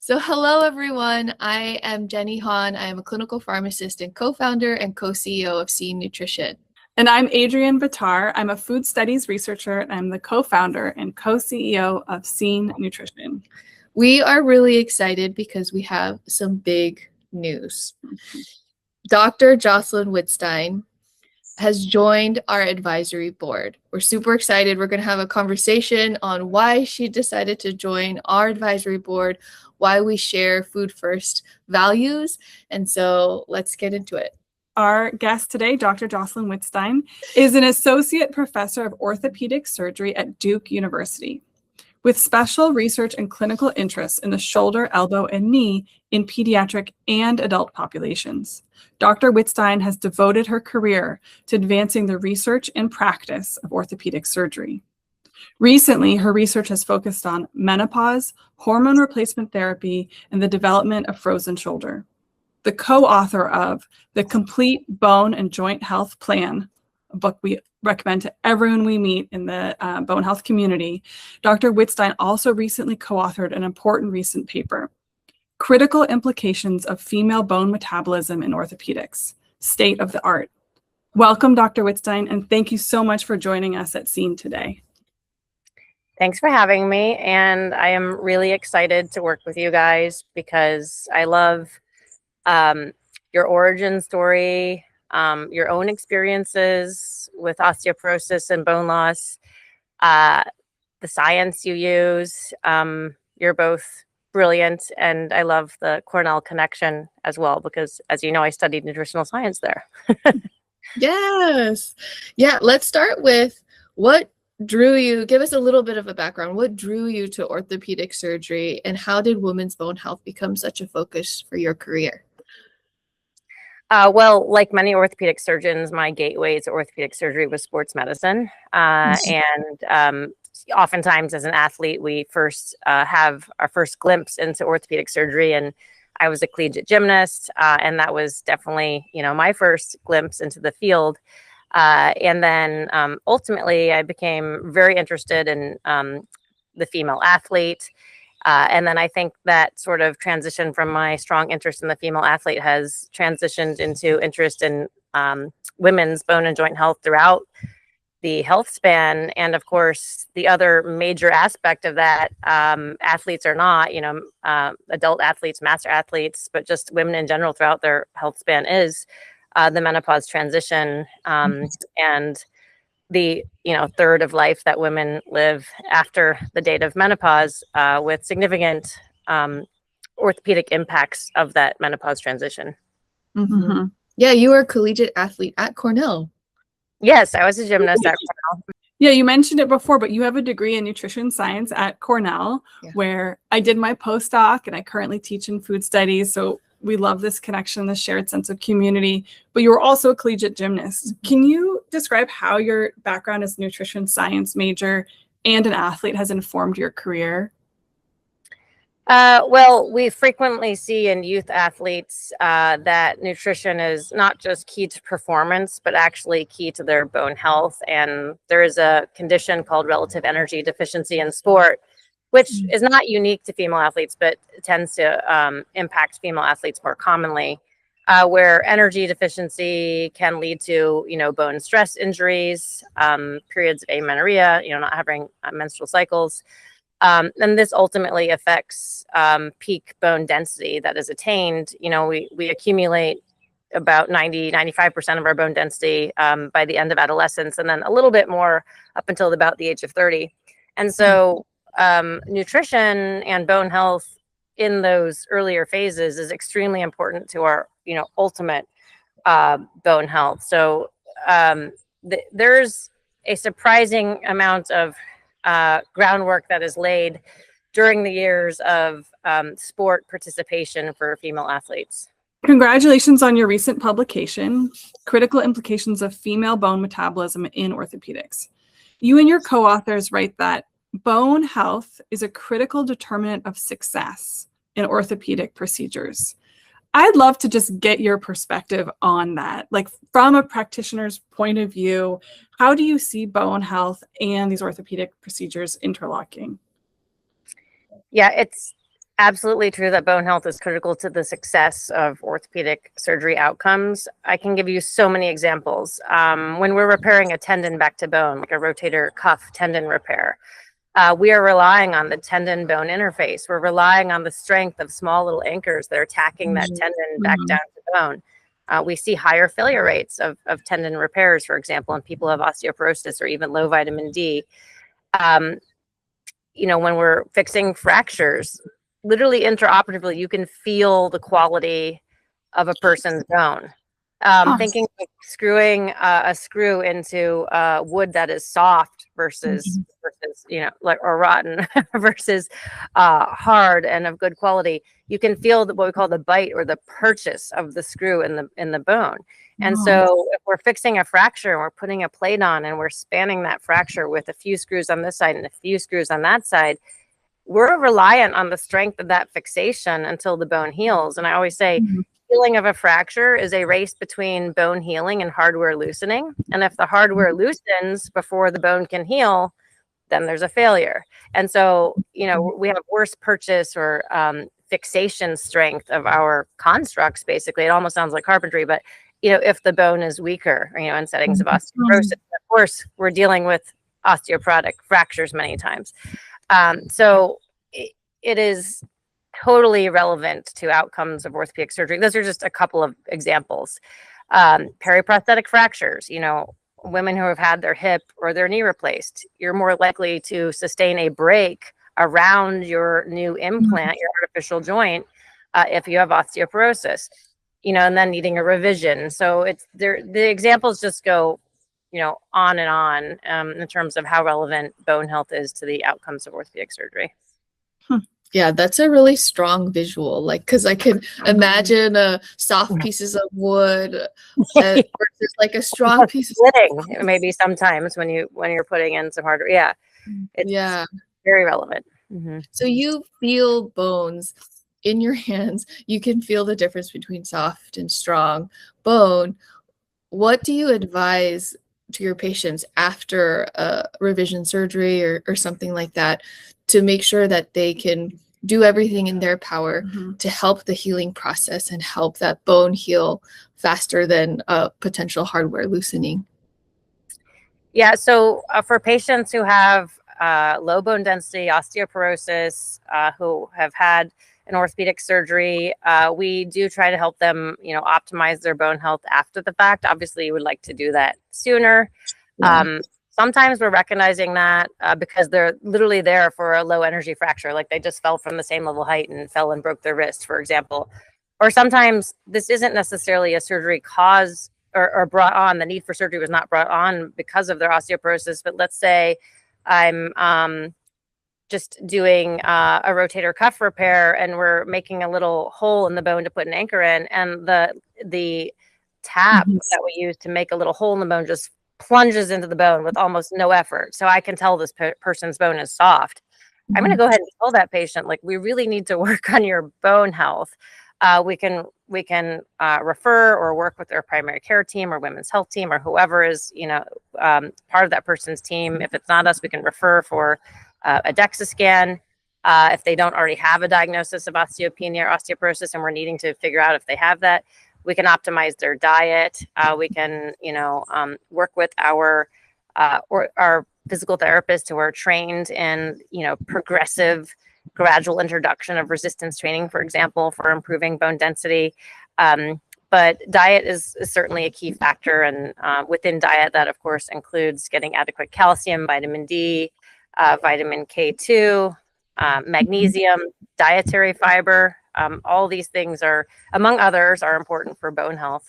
So hello, everyone. I am Jenny Hahn. I am a clinical pharmacist and co-founder and co-CEO of Scene Nutrition. And I'm Adrienne Bitar. I'm a food studies researcher, and I'm the co-founder and co-CEO of Scene Nutrition. We are really excited because we have some big news. Dr. Jocelyn Wittstein has joined our advisory board. We're super excited. We're going to have a conversation on why she decided to join our advisory board, why we share food first values. And so let's get into it. Our guest today, Dr. Jocelyn Wittstein, is an associate professor of orthopedic surgery at Duke University, with special research and clinical interests in the shoulder, elbow, and knee in pediatric and adult populations. Dr. Wittstein has devoted her career to advancing the research and practice of orthopedic surgery. Recently, her research has focused on menopause, hormone replacement therapy, and the development of frozen shoulder. The co-author of The Complete Bone and Joint Health Plan, a book we recommend to everyone we meet in the bone health community, Dr. Wittstein also recently co-authored an important recent paper, Critical Implications of Female Bone Metabolism in Orthopedics, State of the Art. Welcome, Dr. Wittstein, and thank you so much for joining us at Scene today. Thanks for having me, and I am really excited to work with you guys because I love your origin story, your own experiences with osteoporosis and bone loss, the science you use. You're both brilliant, and I love the Cornell connection as well because, as you know, I studied nutritional science there. Yes. Yeah, let's start with what drew you, give us a little bit of a background. What drew you to orthopedic surgery, and how did women's bone health become such a focus for your career? Well, like many orthopedic surgeons, my gateway to orthopedic surgery was sports medicine. And oftentimes as an athlete, we first have our first glimpse into orthopedic surgery. And I was a collegiate gymnast, and that was definitely, my first glimpse into the field. And then ultimately, I became very interested in the female athlete. And then I think that sort of transition from my strong interest in the female athlete has transitioned into interest in women's bone and joint health throughout the health span. And of course, the other major aspect of that, athletes or not, adult athletes, master athletes, but just women in general throughout their health span is the menopause transition and the third of life that women live after the date of menopause, with significant orthopedic impacts of that menopause transition. Mm-hmm. Yeah, you were a collegiate athlete at Cornell. Yes, I was a gymnast at Cornell. Yeah, you mentioned it before, but you have a degree in nutrition science at Cornell, where I did my postdoc, and I currently teach in food studies. So we love this connection, this shared sense of community, but you were also a collegiate gymnast. Can you describe how your background as a nutrition science major and an athlete has informed your career? Well, we frequently see in youth athletes that nutrition is not just key to performance, but actually key to their bone health. And there is a condition called relative energy deficiency in sport, which is not unique to female athletes, but tends to impact female athletes more commonly, where energy deficiency can lead to, bone stress injuries, periods of amenorrhea, not having menstrual cycles. And this ultimately affects peak bone density that is attained. We accumulate about 95% of our bone density by the end of adolescence, and then a little bit more up until about the age of 30. And so nutrition and bone health in those earlier phases is extremely important to our, ultimate bone health. So there's a surprising amount of groundwork that is laid during the years of sport participation for female athletes. Congratulations on your recent publication, Critical Implications of Female Bone Metabolism in Orthopedics. You and your co-authors write that bone health is a critical determinant of success in orthopedic procedures. I'd love to just get your perspective on that. Like, from a practitioner's point of view, how do you see bone health and these orthopedic procedures interlocking? Yeah, it's absolutely true that bone health is critical to the success of orthopedic surgery outcomes. I can give you so many examples. When we're repairing a tendon back to bone, like a rotator cuff tendon repair, we are relying on the tendon bone interface. We're relying on the strength of small little anchors that are tacking that tendon back down to bone. We see higher failure rates of tendon repairs, for example, in people who have osteoporosis or even low vitamin D. When we're fixing fractures, literally intraoperatively, you can feel the quality of a person's bone. Thinking of screwing a screw into wood that is soft versus or rotten versus hard and of good quality, you can feel what we call the bite or the purchase of the screw in the bone. And so if we're fixing a fracture and we're putting a plate on and we're spanning that fracture with a few screws on this side and a few screws on that side, we're reliant on the strength of that fixation until the bone heals. And I always say, healing of a fracture is a race between bone healing and hardware loosening. And if the hardware loosens before the bone can heal, then there's a failure. And so, we have worse purchase or fixation strength of our constructs, basically. It almost sounds like carpentry, but, if the bone is weaker, in settings of osteoporosis, of course, we're dealing with osteoporotic fractures many times. So it is totally relevant to outcomes of orthopedic surgery. Those are just a couple of examples. Periprosthetic fractures, women who have had their hip or their knee replaced, you're more likely to sustain a break around your new implant, your artificial joint, if you have osteoporosis, and then needing a revision. So the examples just go, on and on in terms of how relevant bone health is to the outcomes of orthopedic surgery. Yeah, that's a really strong visual, because I can imagine soft pieces of wood versus a strong piece of splitting. Maybe sometimes when you're putting in some harder, it's very relevant. So you feel bones in your hands. You can feel the difference between soft and strong bone. What do you advise to your patients after a revision surgery or something like that to make sure that they can do everything in their power to help the healing process and help that bone heal faster than potential hardware loosening? Yeah, so for patients who have low bone density osteoporosis, who have had an orthopedic surgery, we do try to help them, optimize their bone health after the fact. Obviously, you would like to do that sooner. Sometimes we're recognizing that because they're literally there for a low energy fracture, like they just fell from the same level height and fell and broke their wrist, for example. Or sometimes this isn't necessarily a surgery cause or brought on. The need for surgery was not brought on because of their osteoporosis. But let's say I'm just doing a rotator cuff repair and we're making a little hole in the bone to put an anchor in, and the tap that we use to make a little hole in the bone just plunges into the bone with almost no effort. So I can tell this person's bone is soft. I'm going to go ahead and tell that patient, we really need to work on your bone health. We can refer or work with their primary care team or women's health team or whoever is, part of that person's team. If it's not us, we can refer for a DEXA scan. If they don't already have a diagnosis of osteopenia or osteoporosis and we're needing to figure out if they have that, we can optimize their diet. We can, work with our physical therapists who are trained in, progressive, gradual introduction of resistance training, for example, for improving bone density. But diet is certainly a key factor. And within diet, that, of course, includes getting adequate calcium, vitamin D, vitamin K2, magnesium, dietary fiber. All these things are, among others, are important for bone health.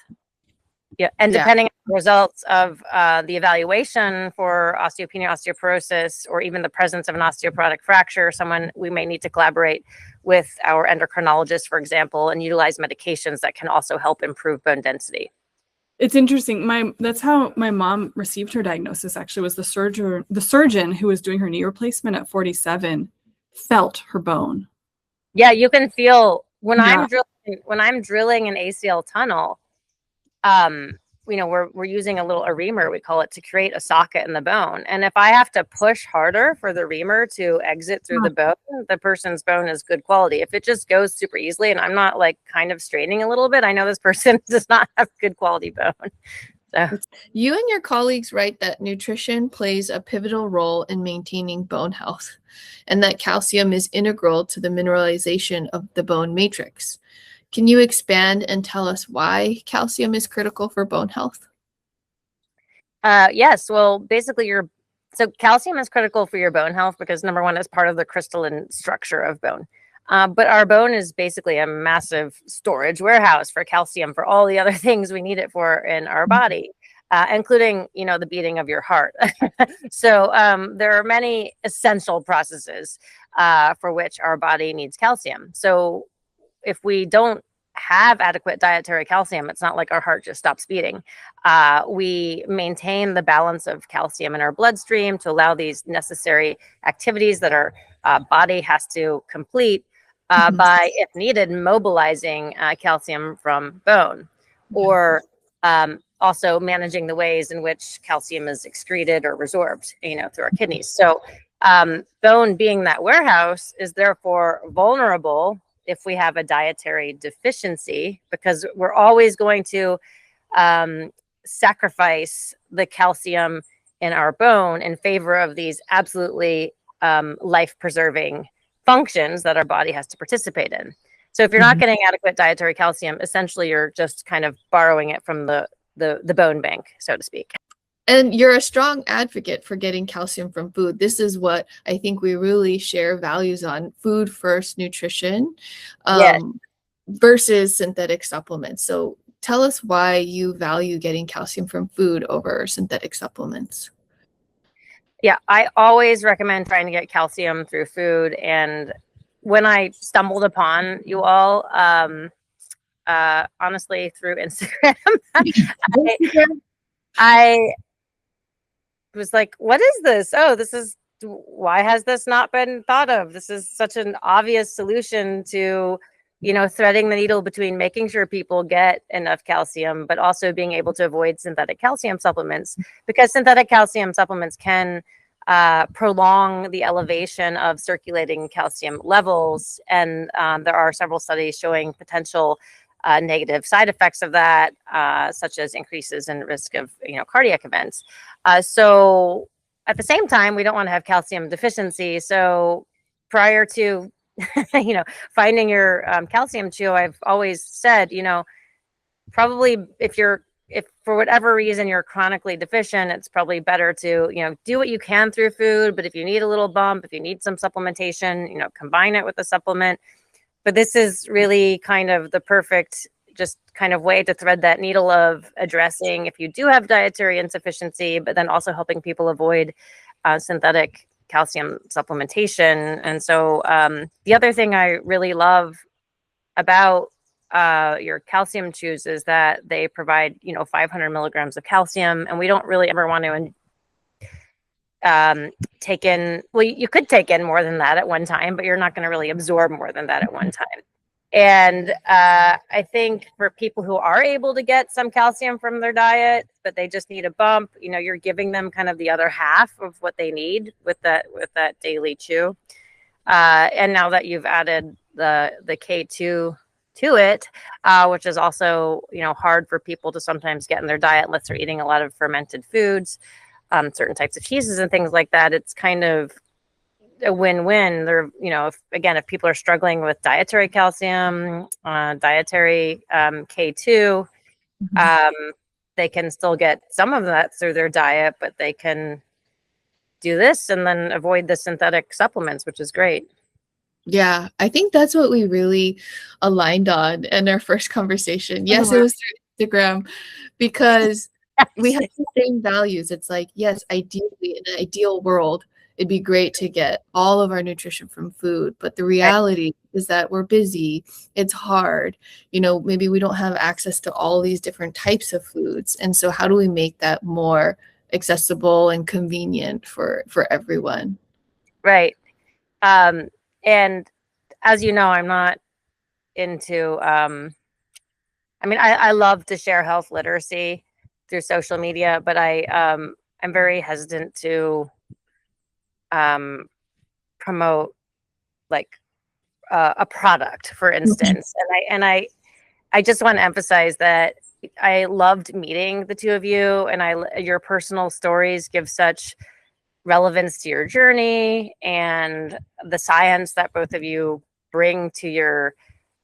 Yeah, and depending on the results of the evaluation for osteopenia, osteoporosis, or even the presence of an osteoporotic fracture, we may need to collaborate with our endocrinologist, for example, and utilize medications that can also help improve bone density. It's interesting. That's how my mom received her diagnosis. Actually, was the surgeon who was doing her knee replacement at 47 felt her bone. Yeah, you can feel when I'm drilling an ACL tunnel. we're using a reamer, we call it, to create a socket in the bone. And if I have to push harder for the reamer to exit through the bone, the person's bone is good quality. If it just goes super easily and I'm not like kind of straining a little bit, I know this person does not have good quality bone. So. You and your colleagues write that nutrition plays a pivotal role in maintaining bone health, and that calcium is integral to the mineralization of the bone matrix. Can you expand and tell us why calcium is critical for bone health? Yes. Well, basically, so calcium is critical for your bone health because, number one, it's part of the crystalline structure of bone. But our bone is basically a massive storage warehouse for calcium for all the other things we need it for in our body, including, the beating of your heart. So there are many essential processes for which our body needs calcium. So if we don't have adequate dietary calcium, it's not like our heart just stops beating. We maintain the balance of calcium in our bloodstream to allow these necessary activities that our body has to complete by, if needed, mobilizing calcium from bone, or also managing the ways in which calcium is excreted or resorbed, through our kidneys. So bone, being that warehouse, is therefore vulnerable if we have a dietary deficiency, because we're always going to sacrifice the calcium in our bone in favor of these absolutely life-preserving functions that our body has to participate in. So if you're not getting adequate dietary calcium, essentially you're just kind of borrowing it from the bone bank, so to speak. And you're a strong advocate for getting calcium from food. This is what I think we really share values on: food first nutrition versus synthetic supplements. So tell us why you value getting calcium from food over synthetic supplements. Yeah, I always recommend trying to get calcium through food. And when I stumbled upon you all, honestly, through Instagram, I was like, what is this? Oh, why has this not been thought of? This is such an obvious solution to, threading the needle between making sure people get enough calcium, but also being able to avoid synthetic calcium supplements, because synthetic calcium supplements can prolong the elevation of circulating calcium levels. And there are several studies showing potential negative side effects of that, such as increases in risk of, cardiac events. So at the same time, we don't want to have calcium deficiency. So prior to, finding your calcium chew, I've always said, probably if for whatever reason you're chronically deficient, it's probably better to, do what you can through food. But if you need a little bump, if you need some supplementation, combine it with a supplement. But this is really kind of the perfect just kind of way to thread that needle of addressing if you do have dietary insufficiency, but then also helping people avoid synthetic calcium supplementation. And so the other thing I really love about your calcium chews is that they provide, 500 milligrams of calcium, and we don't really ever want to take in, well, you could take in more than that at one time, but you're not going to really absorb more than that at one time. And I think for people who are able to get some calcium from their diet, but they just need a bump, you're giving them kind of the other half of what they need with that daily chew. And now that you've added the K2 to it, which is also, hard for people to sometimes get in their diet unless they're eating a lot of fermented foods, certain types of cheeses and things like that. It's kind of a win-win. They're, if people are struggling with dietary calcium, dietary K2, they can still get some of that through their diet, but they can do this and then avoid the synthetic supplements, which is great. Yeah, I think that's what we really aligned on in our first conversation. Yes, it was through Instagram, because we have the same values. It's like, yes, ideally, in an ideal world, it'd be great to get all of our nutrition from food. But the reality is that we're busy. It's hard. Maybe we don't have access to all these different types of foods. And so how do we make that more accessible and convenient for everyone? Right. And as you know, I'm not into, I love to share health literacy. through social media, but I'm very hesitant to promote like a product, for instance. I just want to emphasize that I loved meeting the two of you, and your personal stories give such relevance to your journey and the science that both of you bring to your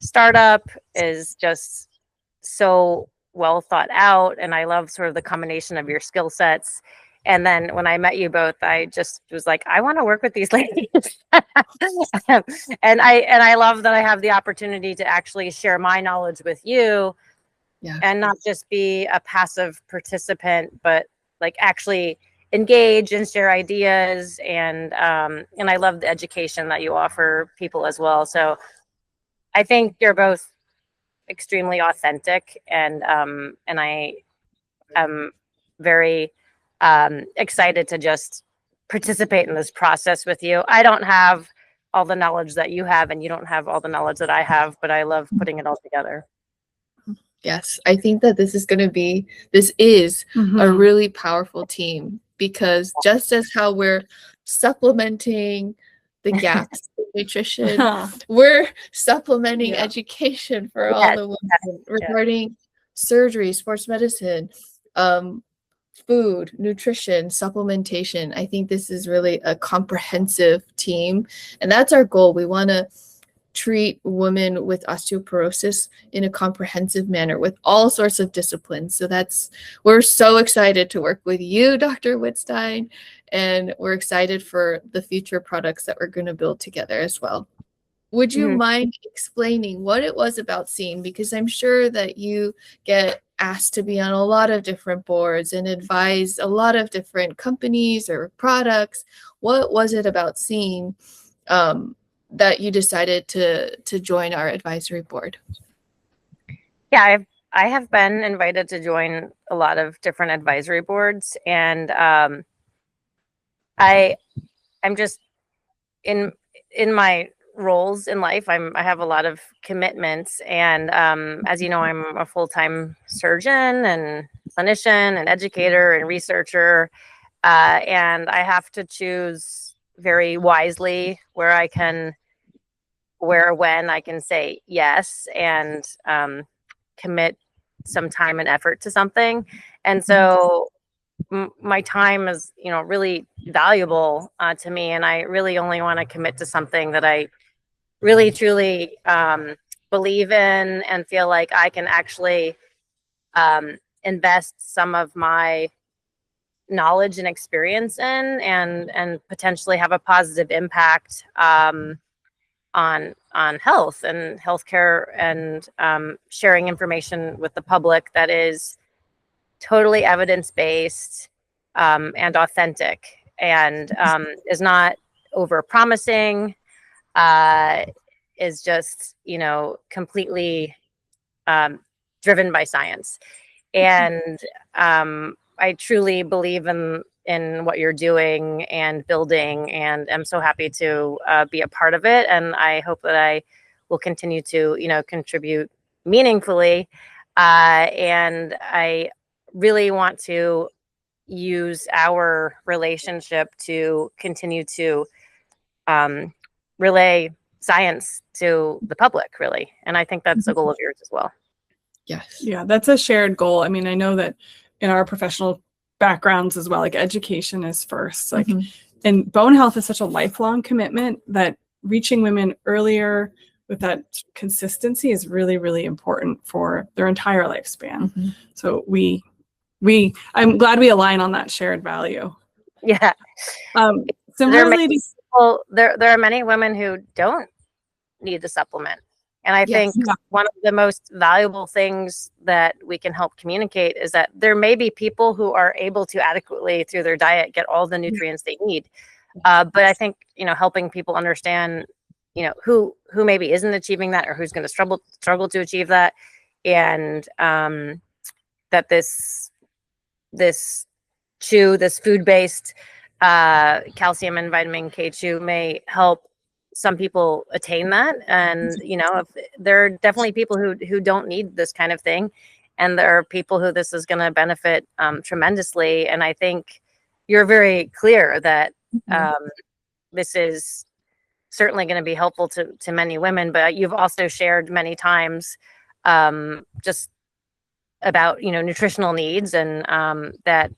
startup is just so well thought out. And I love sort of the combination of your skill sets. And then when I met you both, I just was like, I want to work with these ladies. and I love that I have the opportunity to actually share my knowledge with you, and not just be a passive participant, but like actually engage and share ideas. And I love the education that you offer people as well. So I think you're both extremely authentic, and I am very excited to just participate in this process with you. I don't have all the knowledge that you have, and you don't have all the knowledge that I have, but I love putting it all together. Yes, I think that this is a really powerful team, because just as how we're supplementing the gaps in nutrition, we're supplementing education for all the women regarding surgery, sports medicine, food, nutrition, supplementation. I think this is really a comprehensive team, and that's our goal. We want to treat women with osteoporosis in a comprehensive manner with all sorts of disciplines. So we're so excited to work with you, Dr. Wittstein, and we're excited for the future products that we're going to build together as well. Would you mind explaining what it was about Scene? Because I'm sure that you get asked to be on a lot of different boards and advise a lot of different companies or products. What was it about Scene that you decided to join our advisory board? Yeah, I have been invited to join a lot of different advisory boards, and I'm just in my roles in life. I have a lot of commitments, and as you know, I'm a full-time surgeon and clinician and educator and researcher, and I have to choose very wisely when I can say yes and commit some time and effort to something. And so my time is, really valuable to me. And I really only want to commit to something that I really, truly believe in and feel like I can actually invest some of my knowledge and experience in, and potentially have a positive impact on health and healthcare, and sharing information with the public that is totally evidence-based and authentic, and is not over promising, is just, completely driven by science. And I truly believe in what you're doing and building, and I'm so happy to be a part of it. And I hope that I will continue to, contribute meaningfully. And I really want to use our relationship to continue to relay science to the public, really. And I think that's a goal of yours as well. Yes. Yeah, that's a shared goal. I mean, I know that in our professional backgrounds as well, like education is first. Like, and bone health is such a lifelong commitment that reaching women earlier with that consistency is really, really important for their entire lifespan. So I'm glad we align on that shared value. Yeah. Similarly, there are many women who don't need the supplement. And I think one of the most valuable things that we can help communicate is that there may be people who are able to adequately, through their diet, get all the nutrients they need. But I think, helping people understand, who maybe isn't achieving that, or who's going to struggle to achieve that. And that this food-based calcium and vitamin K chew may help some people attain that. And if there are definitely people who don't need this kind of thing, And there are people who this is going to benefit tremendously. And I think you're very clear that this is certainly going to be helpful to many women, but you've also shared many times just about, nutritional needs, and that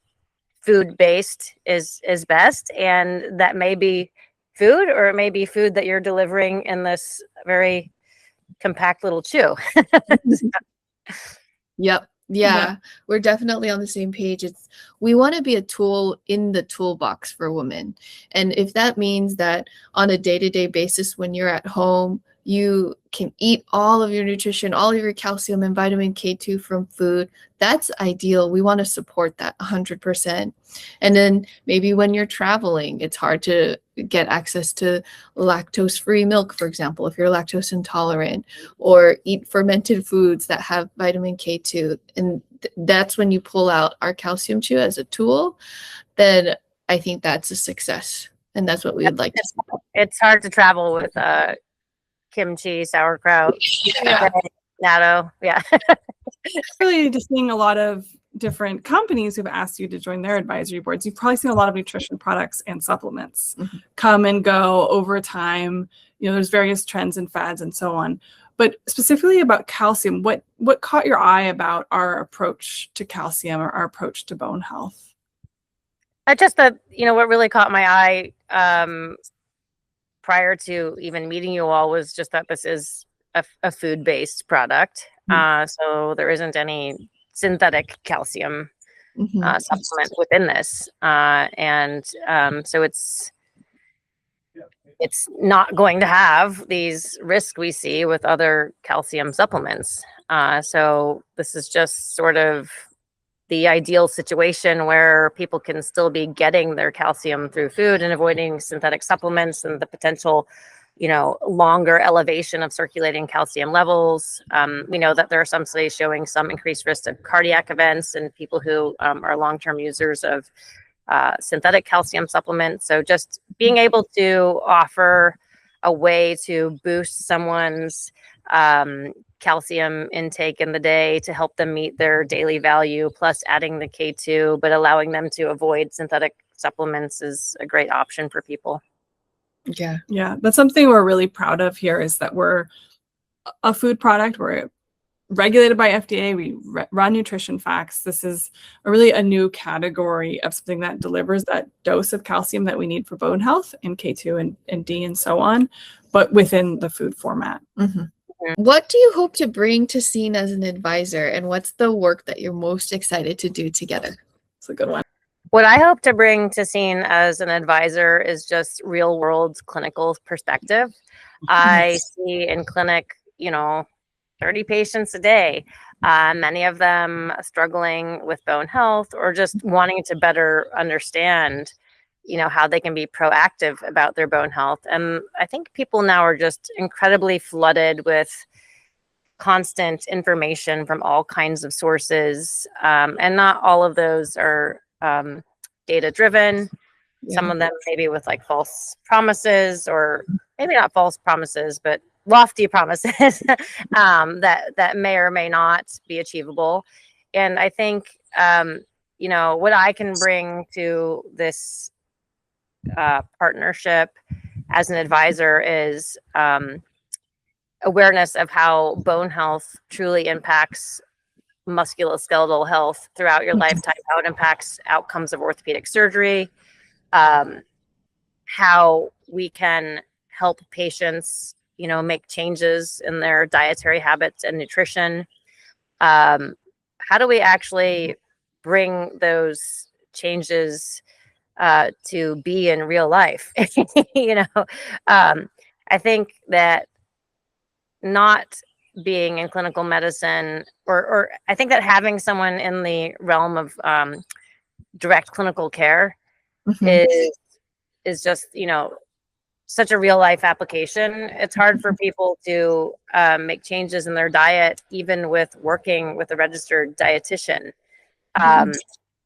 food-based is best. And that may be food, or it may be food that you're delivering in this very compact little chew. Yep. Yeah, we're definitely on the same page. We want to be a tool in the toolbox for women. And if that means that on a day-to-day basis, when you're at home, you can eat all of your nutrition, all of your calcium and vitamin K2 from food, that's ideal. We want to support that 100%. And then maybe when you're traveling, it's hard to get access to lactose-free milk, for example, if you're lactose intolerant, or eat fermented foods that have vitamin K2. And that's when you pull out our calcium chew as a tool, then I think that's a success. And that's what we would like to see. It's hard to travel with kimchi, sauerkraut, natto. Yeah. Really just seeing a lot of different companies who've asked you to join their advisory boards. You've probably seen a lot of nutrition products and supplements come and go over time. There's various trends and fads and so on. But specifically about calcium, what caught your eye about our approach to calcium, or our approach to bone health? Just that, what really caught my eye prior to even meeting you all was just that this is a food-based product. So there isn't any synthetic calcium supplement within this. So it's not going to have these risks we see with other calcium supplements. So this is just sort of the ideal situation where people can still be getting their calcium through food and avoiding synthetic supplements and the potential, longer elevation of circulating calcium levels. We know that there are some studies showing some increased risk of cardiac events in people who are long-term users of synthetic calcium supplements. So just being able to offer a way to boost someone's calcium intake in the day to help them meet their daily value, plus adding the K2, but allowing them to avoid synthetic supplements, is a great option for people. Yeah, that's something we're really proud of here, is that we're a food product. We're regulated by FDA. We run nutrition facts. This is really a new category of something that delivers that dose of calcium that we need for bone health, and K2 and D and so on, but within the food format. What do you hope to bring to Scene as an advisor, and what's the work that you're most excited to do together? It's a good one. What I hope to bring to Scene as an advisor is just real world clinical perspective. I see in clinic, 30 patients a day, many of them struggling with bone health, or just wanting to better understand, how they can be proactive about their bone health. And I think people now are just incredibly flooded with constant information from all kinds of sources. And not all of those are data driven. Some of them maybe with like false promises, or maybe not false promises, but lofty promises that may or may not be achievable. And I think, what I can bring to this partnership as an advisor is awareness of how bone health truly impacts musculoskeletal health throughout your lifetime, how it impacts outcomes of orthopedic surgery, how we can help patients, make changes in their dietary habits and nutrition. How do we actually bring those changes to be in real life? I think that not being in clinical medicine, or I think that having someone in the realm of direct clinical care is just, such a real life application. It's hard for people to make changes in their diet, even with working with a registered dietitian.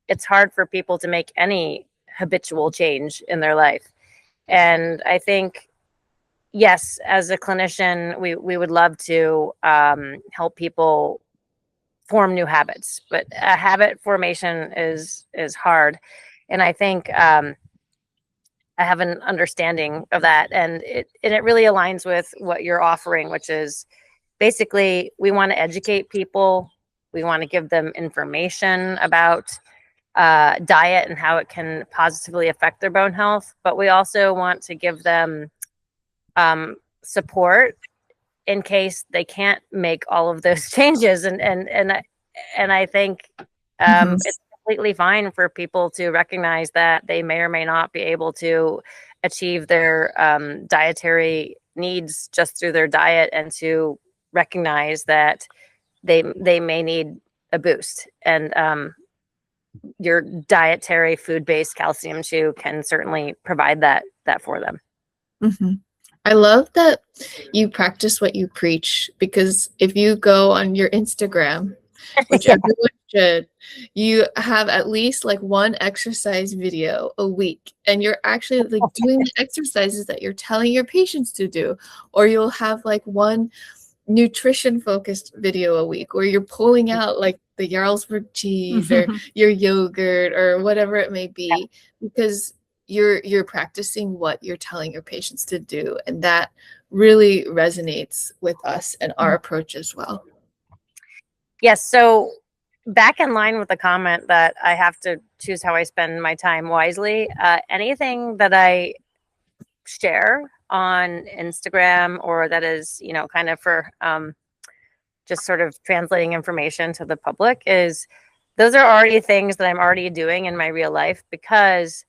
It's hard for people to make any habitual change in their life. And I think, yes, as a clinician, we would love to help people form new habits. But habit formation is hard, and I think I have an understanding of that, and it really aligns with what you're offering, which is basically we want to educate people, we want to give them information about diet and how it can positively affect their bone health, but we also want to give them support in case they can't make all of those changes. And I think it's completely fine for people to recognize that they may or may not be able to achieve their dietary needs just through their diet, and to recognize that they may need a boost. And your dietary food-based calcium chew can certainly provide that for them. Mm-hmm. I love that you practice what you preach, because if you go on your Instagram, which Yeah. everyone should, you have at least like one exercise video a week, and you're actually like doing the exercises that you're telling your patients to do, or you'll have like one nutrition focused video a week where you're pulling out like the Jarlsberg cheese or your yogurt or whatever it may be, because you're practicing what you're telling your patients to do, and that really resonates with us and our approach as well. Yes. So back in line with the comment that I have to choose how I spend my time wisely, anything that I share on Instagram, or that is, you know, kind of for just sort of translating information to the public, is those are already things that I'm already doing in my real life, because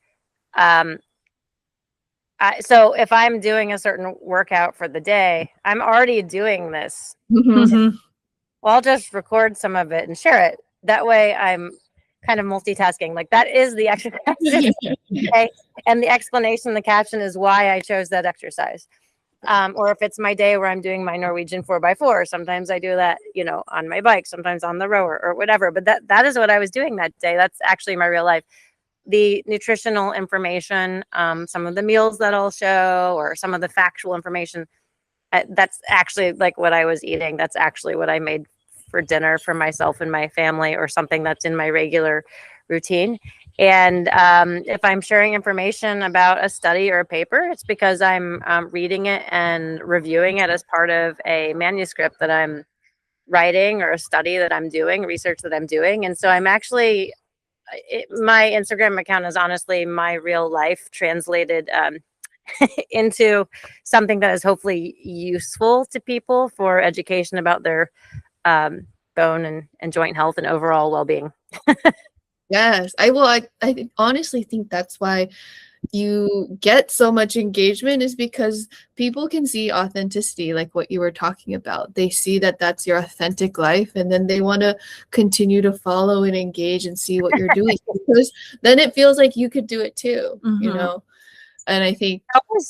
so if I'm doing a certain workout for the day, I'm already doing this. Well, I'll just record some of it and share it. That way I'm kind of multitasking. Like, that is the exercise. Okay? And the explanation, the caption is why I chose that exercise. Or if it's my day where I'm doing my Norwegian 4x4, sometimes I do that, you know, on my bike, sometimes on the rower or whatever. But that is what I was doing that day. That's actually my real life. The nutritional information, some of the meals that I'll show, or some of the factual information, that's actually like what I was eating. That's actually what I made for dinner for myself and my family, or something that's in my regular routine. And if I'm sharing information about a study or a paper, it's because I'm reading it and reviewing it as part of a manuscript that I'm writing, or a study that I'm doing, research that I'm doing. And so I'm actually, my Instagram account is honestly my real life translated into something that is hopefully useful to people for education about their bone and joint health and overall well-being. Yes, I honestly think that's why you get so much engagement, is because people can see authenticity, like what you were talking about. They see that that's your authentic life, and then they want to continue to follow and engage and see what you're doing, because then it feels like you could do it too, you know? And I think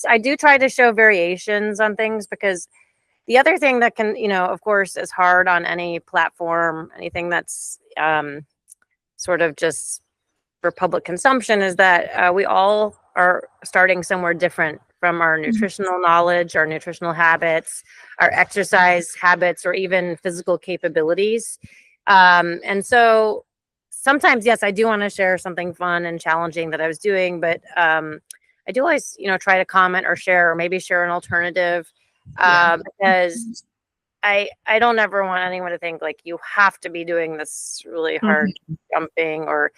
I do try to show variations on things, because the other thing that can, you know, of course, is hard on any platform, anything that's sort of just for public consumption, is that we all are starting somewhere different from our nutritional knowledge, our nutritional habits, our exercise habits, or even physical capabilities. And so sometimes, yes, I do want to share something fun and challenging that I was doing, but I do always, you know, try to comment or share, or maybe share an alternative, because I don't ever want anyone to think like you have to be doing this really hard jumping, or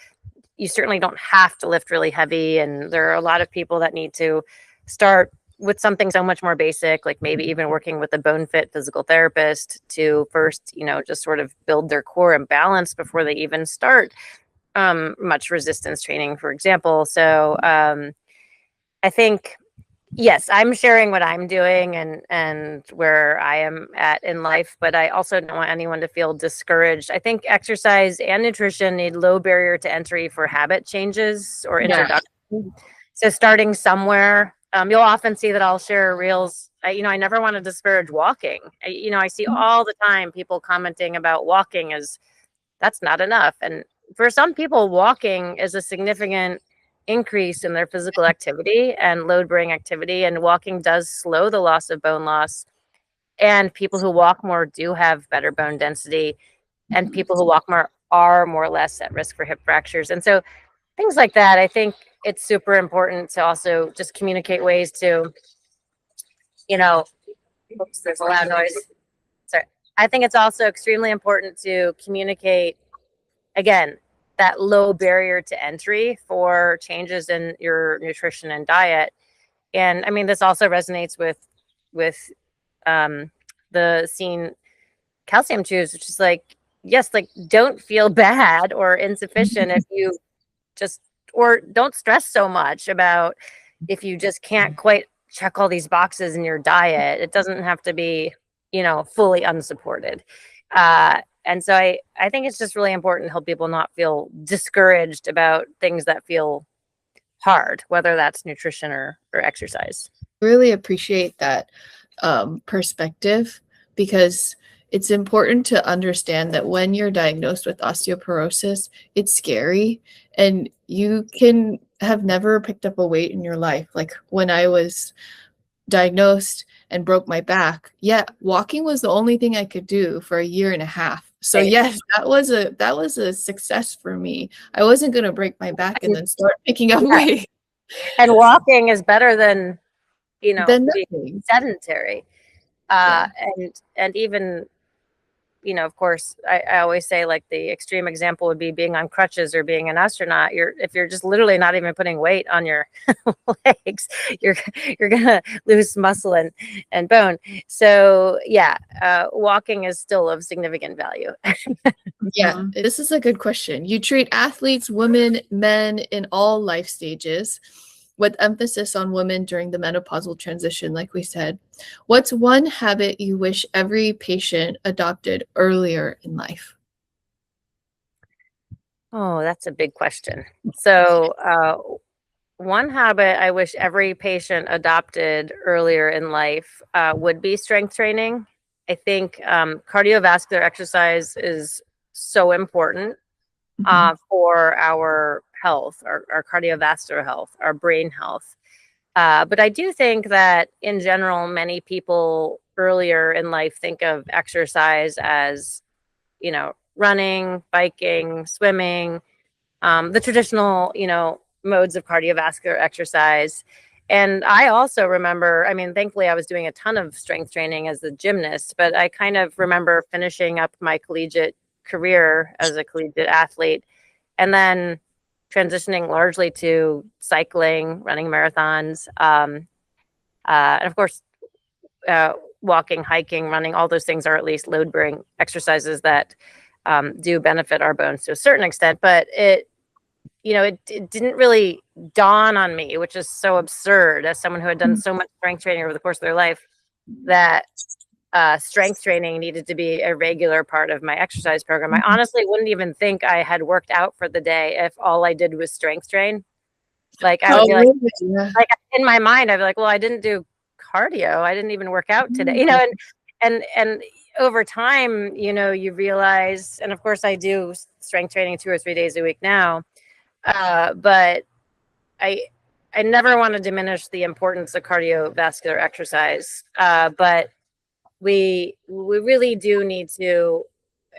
you certainly don't have to lift really heavy. And there are a lot of people that need to start with something so much more basic, like maybe even working with a bone fit physical therapist to first, you know, just sort of build their core and balance before they even start much resistance training, for example. So I think, yes, I'm sharing what I'm doing and where I am at in life, but I also don't want anyone to feel discouraged. I think exercise and nutrition need low barrier to entry for habit changes or introduction. So starting somewhere, you'll often see that I'll share reels. I never want to discourage walking. I see all the time people commenting about walking as that's not enough. And for some people, walking is a significant increase in their physical activity and load bearing activity, and walking does slow the loss of bone loss, and people who walk more do have better bone density. and people who walk more are more or less at risk for hip fractures. And so things like that, I think it's super important to also just communicate ways to, oops, there's a loud noise. Sorry. I think it's also extremely important to communicate, again, that low barrier to entry for changes in your nutrition and diet. And I mean, this also resonates with the scene calcium chews, which is like, yes, like don't feel bad or insufficient if you just, or don't stress so much about if you just can't quite check all these boxes in your diet. It doesn't have to be, fully unsupported. And so I think it's just really important to help people not feel discouraged about things that feel hard, whether that's nutrition or exercise. Really appreciate that perspective, because it's important to understand that when you're diagnosed with osteoporosis, it's scary, and you can have never picked up a weight in your life. Like when I was diagnosed and broke my back, walking was the only thing I could do for a year and a half. So yes, that was a success for me. I wasn't going to break my back and then start picking up weight. And walking is better than being sedentary. And even, of course, I always say, like, the extreme example would be being on crutches or being an astronaut. If you're just literally not even putting weight on your legs, you're gonna lose muscle and bone. So walking is still of significant value. Yeah, this is a good question. You treat athletes, women, men in all life stages, with emphasis on women during the menopausal transition, like we said. What's one habit you wish every patient adopted earlier in life? Oh, that's a big question. So one habit I wish every patient adopted earlier in life would be strength training. I think cardiovascular exercise is so important for our health, our cardiovascular health, our brain health. But I do think that in general, many people earlier in life think of exercise as, running, biking, swimming, the traditional, modes of cardiovascular exercise. And I also remember, I mean, thankfully I was doing a ton of strength training as a gymnast, but I kind of remember finishing up my collegiate career as a collegiate athlete and then transitioning largely to cycling, running marathons, and of course, walking, hiking, running. All those things are at least load-bearing exercises that do benefit our bones to a certain extent. But it didn't really dawn on me, which is so absurd, as someone who had done so much strength training over the course of their life, that strength training needed to be a regular part of my exercise program. I honestly wouldn't even think I had worked out for the day if all I did was strength train. Like I would be like in my mind, I'd be like, well, I didn't do cardio. I didn't even work out today, and over time, you realize, and of course I do strength training 2 or 3 days a week now. But I never want to diminish the importance of cardiovascular exercise. But we really do need to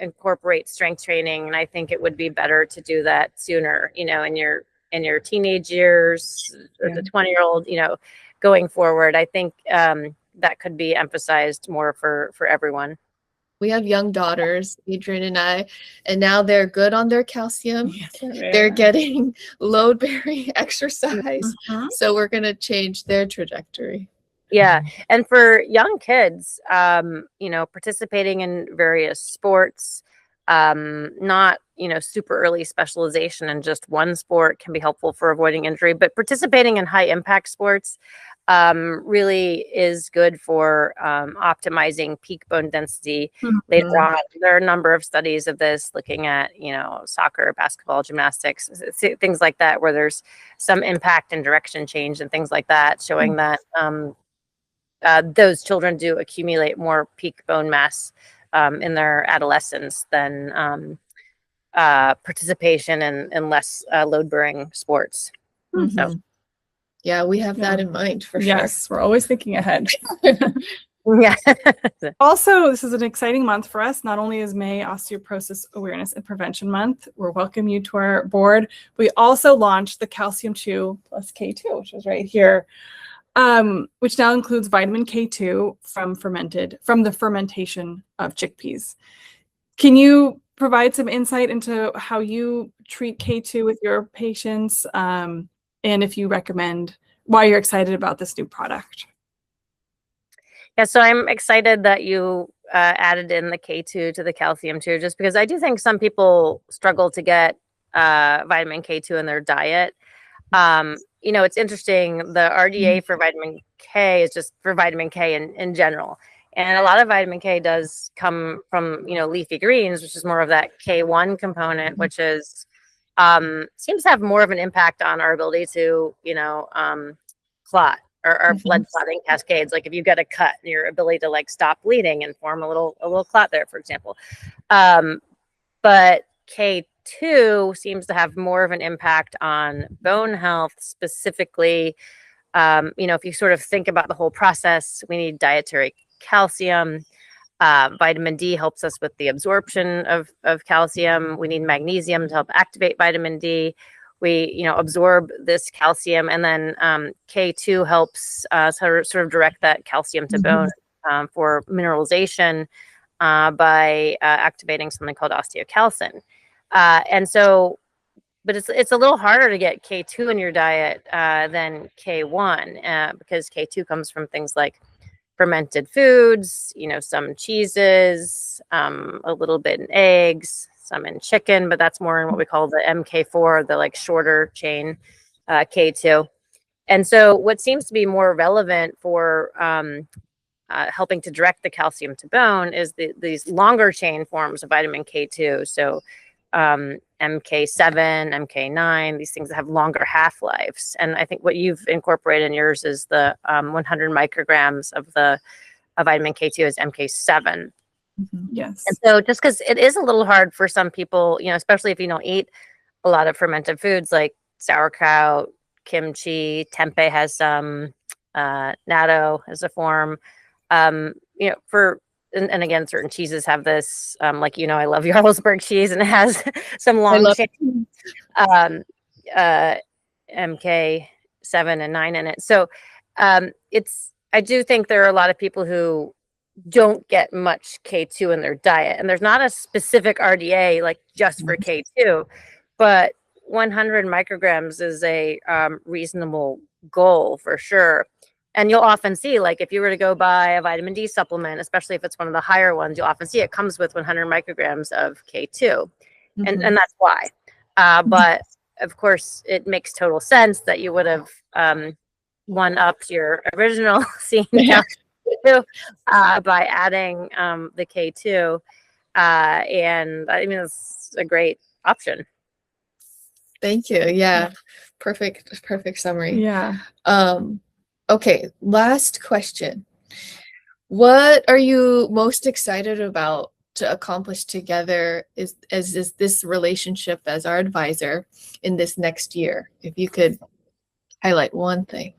incorporate strength training, and I think it would be better to do that sooner, in your teenage years, or the 20-year-old, going forward. I think that could be emphasized more for everyone. We have young daughters, Adrienne and I, and now they're good on their calcium. Yes, they're getting load-bearing exercise. So we're going to change their trajectory. Yeah. And for young kids, participating in various sports, not, super early specialization in just one sport can be helpful for avoiding injury, but participating in high impact sports really is good for optimizing peak bone density later on. There are a number of studies of this looking at, soccer, basketball, gymnastics, things like that, where there's some impact and direction change and things like that, showing that those children do accumulate more peak bone mass in their adolescence than participation in less load-bearing sports. So. Yeah, we have that in mind for sure. Yes, we're always thinking ahead. Yeah. Also, this is an exciting month for us. Not only is May Osteoporosis Awareness and Prevention Month, we're welcoming you to our board. We also launched the Calcium 2 plus K2, which is right here, which now includes vitamin K2 from the fermentation of chickpeas. Can you provide some insight into how you treat K2 with your patients, and if you recommend why you're excited about this new product? Yeah, so I'm excited that you added in the K2 to the calcium too, just because I do think some people struggle to get vitamin K2 in their diet. It's interesting. The RDA for vitamin K is just for vitamin K in general. And a lot of vitamin K does come from, leafy greens, which is more of that K1 component, which is seems to have more of an impact on our ability to, clot or our blood clotting cascades. Like if you get a cut, your ability to like stop bleeding and form a little clot there, for example. But K2 seems to have more of an impact on bone health, specifically. If you sort of think about the whole process, we need dietary calcium. Vitamin D helps us with the absorption of calcium. We need magnesium to help activate vitamin D. We, absorb this calcium, and then K2 helps sort of direct that calcium to bone for mineralization by activating something called osteocalcin. But it's a little harder to get K2 in your diet than K1 because K2 comes from things like fermented foods, some cheeses, a little bit in eggs, some in chicken, but that's more in what we call the MK4, the like shorter chain K2. And so what seems to be more relevant for helping to direct the calcium to bone is these longer chain forms of vitamin K2. So MK7, MK9, these things that have longer half-lives. And I think what you've incorporated in yours is the 100 micrograms of vitamin K2 is MK7. Yes. And so just because it is a little hard for some people, especially if you don't eat a lot of fermented foods like sauerkraut, kimchi, tempeh has some, natto as a form, and again, certain cheeses have this, I love Jarlsberg cheese, and it has some long chain, MK7 and 9 in it. So I do think there are a lot of people who don't get much K2 in their diet, and there's not a specific RDA like just for K2, but 100 micrograms is a reasonable goal for sure. And you'll often see, like if you were to go buy a vitamin D supplement, especially if it's one of the higher ones, you'll often see it comes with 100 micrograms of K2, and that's why. But of course, it makes total sense that you would have one-upped your original seen by adding the K2, and I mean it's a great option. Thank you. Yeah, perfect summary. Yeah. Okay, last question. What are you most excited about to accomplish together is this relationship as our advisor in this next year? If you could highlight one thing.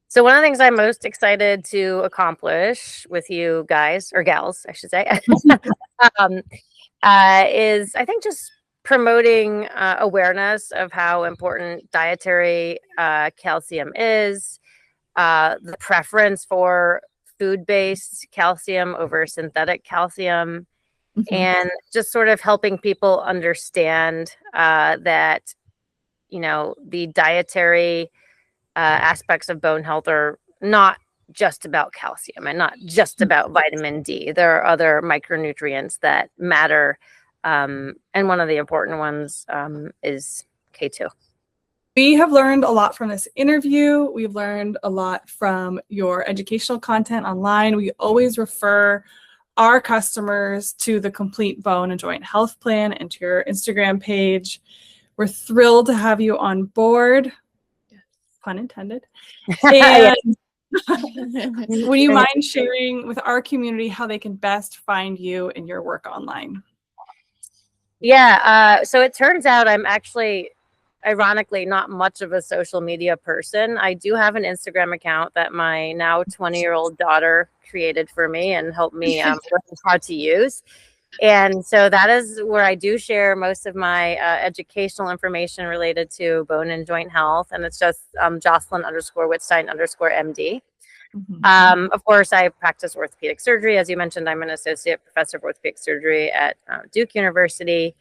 So one of the things I'm most excited to accomplish with you guys, or gals, I should say, is I think just promoting awareness of how important dietary calcium is, the preference for food-based calcium over synthetic calcium, and just sort of helping people understand that, the dietary aspects of bone health are not just about calcium and not just about vitamin D. There are other micronutrients that matter. And one of the important ones is K2. We have learned a lot from this interview. We've learned a lot from your educational content online. We always refer our customers to the Complete Bone and Joint Health Plan and to your Instagram page. We're thrilled to have you on board. Pun intended. And would you mind sharing with our community how they can best find you and your work online? Yeah, so it turns out I'm actually ironically not much of a social media person. I do have an Instagram account that my now 20-year-old daughter created for me and helped me learn how to use. And so that is where I do share most of my educational information related to bone and joint health. And it's just Jocelyn_Wittstein_MD. Of course, I practice orthopedic surgery. As you mentioned, I'm an associate professor of orthopedic surgery at Duke University.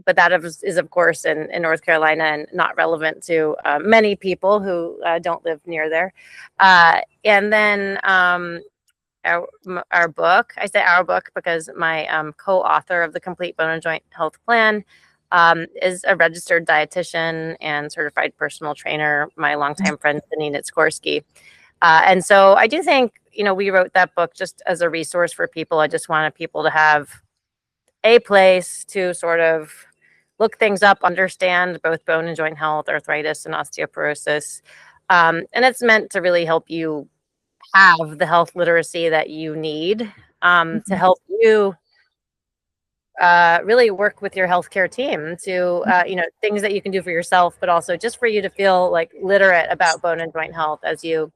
But that is of course, in North Carolina and not relevant to many people who don't live near there. And then our book, I say our book because my co-author of the Complete Bone and Joint Health Plan is a registered dietitian and certified personal trainer, my longtime friend, Janine Skorsky. And so I do think, we wrote that book just as a resource for people. I just wanted people to have a place to sort of look things up, understand both bone and joint health, arthritis and osteoporosis. And it's meant to really help you have the health literacy that you need to help you really work with your healthcare team to, things that you can do for yourself, but also just for you to feel like literate about bone and joint health as you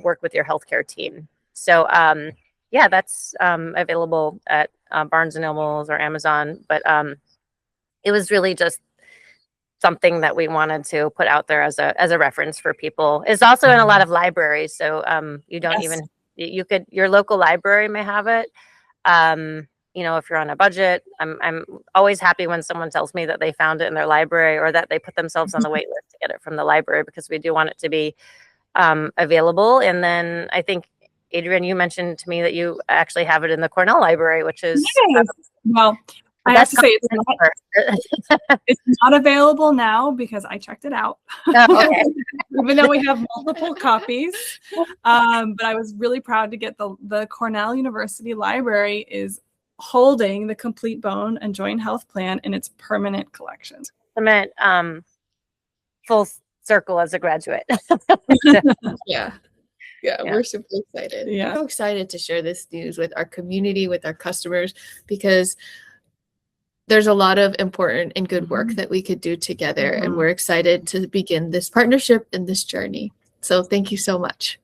work with your healthcare team. So that's available at Barnes & Nobles or Amazon, but it was really just something that we wanted to put out there as a reference for people. It's also in a lot of libraries, so you don't even your local library may have it. If you're on a budget, I'm always happy when someone tells me that they found it in their library or that they put themselves on the wait list to get it from the library, because we do want it to be available. And then I think, Adrienne, you mentioned to me that you actually have it in the Cornell Library, which is well, I have to say it's not available now because I checked it out. Okay. Even though we have multiple copies, but I was really proud to get the Cornell University Library is holding the Complete Bone and Joint Health Plan in its permanent collection. Full circle as a graduate. Yeah, we're super excited. Yeah, so excited to share this news with our community, with our customers, because there's a lot of important and good work that we could do together, and we're excited to begin this partnership and this journey. So thank you so much.